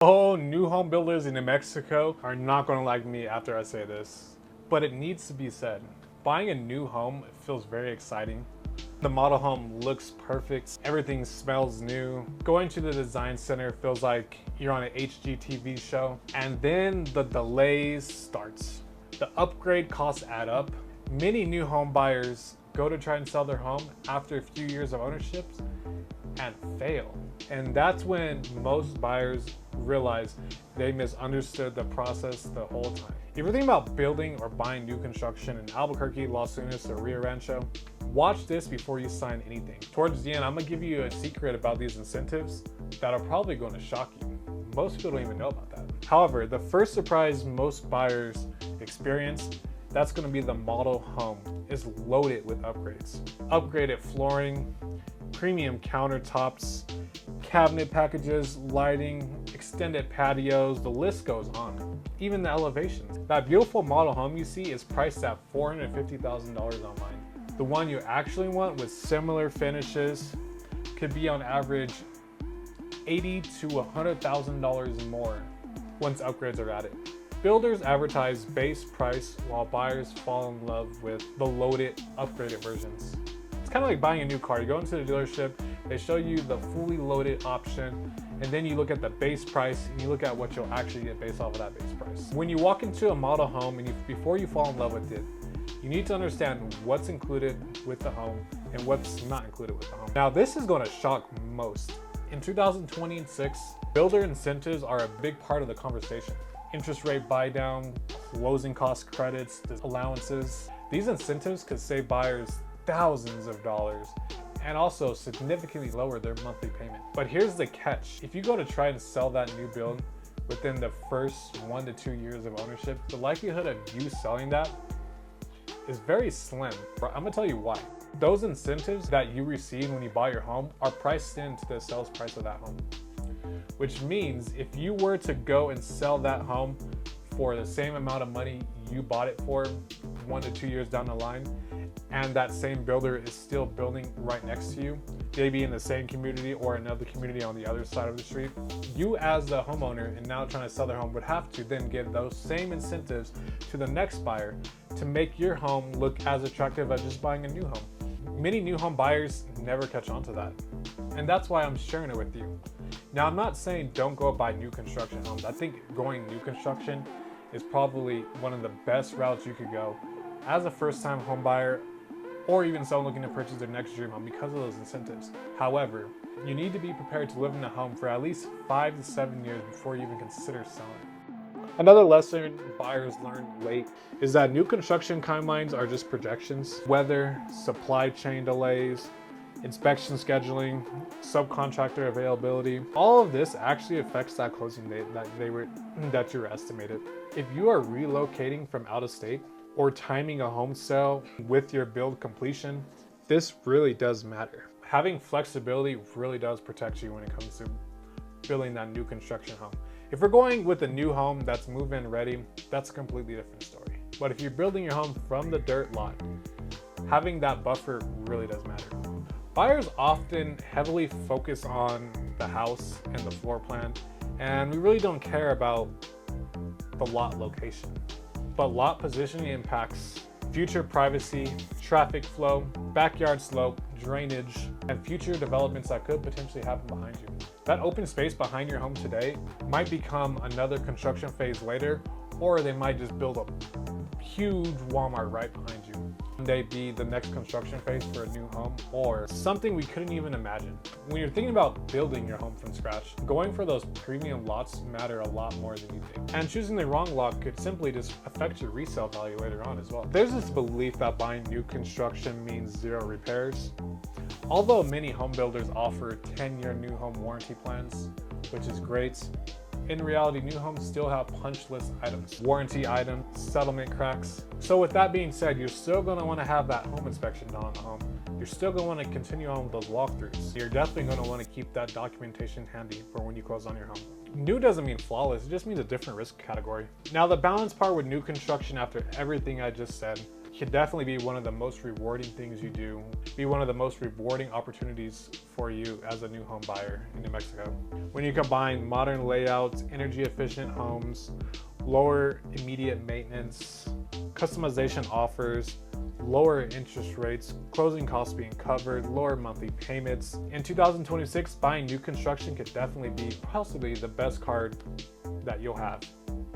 Oh, new home builders in New Mexico are not going to like me after I say this, but it needs to be said. Buying a new home feels very exciting. The model home looks perfect. Everything smells new. Going to the design center feels like you're on an HGTV show. And then the delays starts. The upgrade costs add up. Many new home buyers go to try and sell their home after a few years of ownership and fail. And that's when most buyers realize they misunderstood the process the whole time. If you're thinking about building or buying new construction in Albuquerque, Los Senderos, or Rio Rancho, watch this before you sign anything. Towards the end, I'm gonna give you a secret about these incentives that are probably going to shock you. Most people don't even know about that. However, the first surprise most buyers experience, that's gonna be the model home is loaded with upgrades. Upgraded flooring, premium countertops, cabinet packages, lighting, extended patios, the list goes on. Even the elevations. That beautiful model home you see is priced at $450,000 online. The one you actually want with similar finishes could be on average $80,000 to $100,000 more once upgrades are added. Builders advertise base price while buyers fall in love with the loaded, upgraded versions. It's kind of like buying a new car. You go into the dealership, they show you the fully loaded option, and then you look at the base price and you look at what you'll actually get based off of that base price. When you walk into a model home and before you fall in love with it, you need to understand what's included with the home and what's not included with the home. Now, this is going to shock most. In 2026, builder incentives are a big part of the conversation. Interest rate buy down, closing cost credits, allowances. These incentives could save buyers thousands of dollars and also significantly lower their monthly payment. But here's the catch. If you go to try and sell that new build within the first 1 to 2 years of ownership, the likelihood of you selling that is very slim. I'm gonna tell you why. Those incentives that you receive when you buy your home are priced into the sales price of that home. Which means if you were to go and sell that home for the same amount of money you bought it for 1 to 2 years down the line, and that same builder is still building right next to you, maybe in the same community or another community on the other side of the street, you as the homeowner and now trying to sell their home would have to then give those same incentives to the next buyer to make your home look as attractive as just buying a new home. Many new home buyers never catch on to that. And that's why I'm sharing it with you. Now, I'm not saying don't go buy new construction homes. I think going new construction is probably one of the best routes you could go as a first-time home buyer or even someone looking to purchase their next dream home because of those incentives. However, you need to be prepared to live in a home for at least 5 to 7 years before you even consider selling. Another lesson buyers learn late is that new construction timelines are just projections. Weather, supply chain delays, inspection scheduling, subcontractor availability, all of this actually affects that closing date that you're estimated. If you are relocating from out of state or timing a home sale with your build completion, this really does matter. Having flexibility really does protect you when it comes to building that new construction home. If we're going with a new home that's move-in ready, that's a completely different story. But if you're building your home from the dirt lot, having that buffer really does matter. Buyers often heavily focus on the house and the floor plan, and we really don't care about the lot location. But lot positioning impacts future privacy, traffic flow, backyard slope, drainage, and future developments that could potentially happen behind you. That open space behind your home today might become another construction phase later, or they might just build a huge Walmart right behind you. They be the next construction phase for a new home or something we couldn't even imagine. When you're thinking about building your home from scratch, going for those premium lots matter a lot more than you think. And choosing the wrong lot could simply just affect your resale value later on as well. There's this belief that buying new construction means zero repairs. Although many home builders offer 10-year new home warranty plans, which is great, in reality, new homes still have punch list items, warranty items, settlement cracks. So with that being said, you're still gonna wanna have that home inspection done on the home. You're still gonna wanna continue on with those walkthroughs. You're definitely gonna wanna keep that documentation handy for when you close on your home. New doesn't mean flawless, it just means a different risk category. Now the balance part with new construction after everything I just said, could definitely be one of the most rewarding things you do, be one of the most rewarding opportunities for you as a new home buyer in New Mexico. When you combine modern layouts, energy efficient homes, lower immediate maintenance, customization offers, lower interest rates, closing costs being covered, lower monthly payments. In 2026, buying new construction could definitely be possibly the best card that you'll have,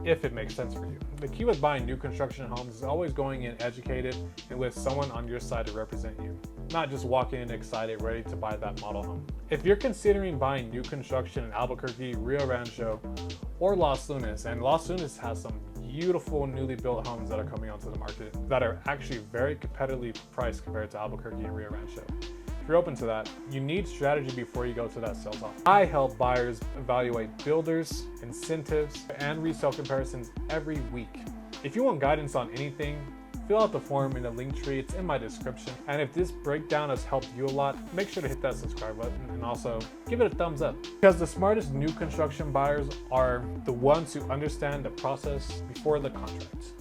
if it makes sense for you. The key with buying new construction homes is always going in educated and with someone on your side to represent you, not just walking in excited, ready to buy that model home. If you're considering buying new construction in Albuquerque, Rio Rancho, or Los Lunas, and Los Lunas has some beautiful newly built homes that are coming onto the market that are actually very competitively priced compared to Albuquerque and Rio Rancho. If you're open to that, you need strategy before you go to that sales office. I help buyers evaluate builders, incentives, and resale comparisons every week. If you want guidance on anything, fill out the form in the link tree, it's in my description. And if this breakdown has helped you a lot, make sure to hit that subscribe button and also give it a thumbs up. Because the smartest new construction buyers are the ones who understand the process before the contract.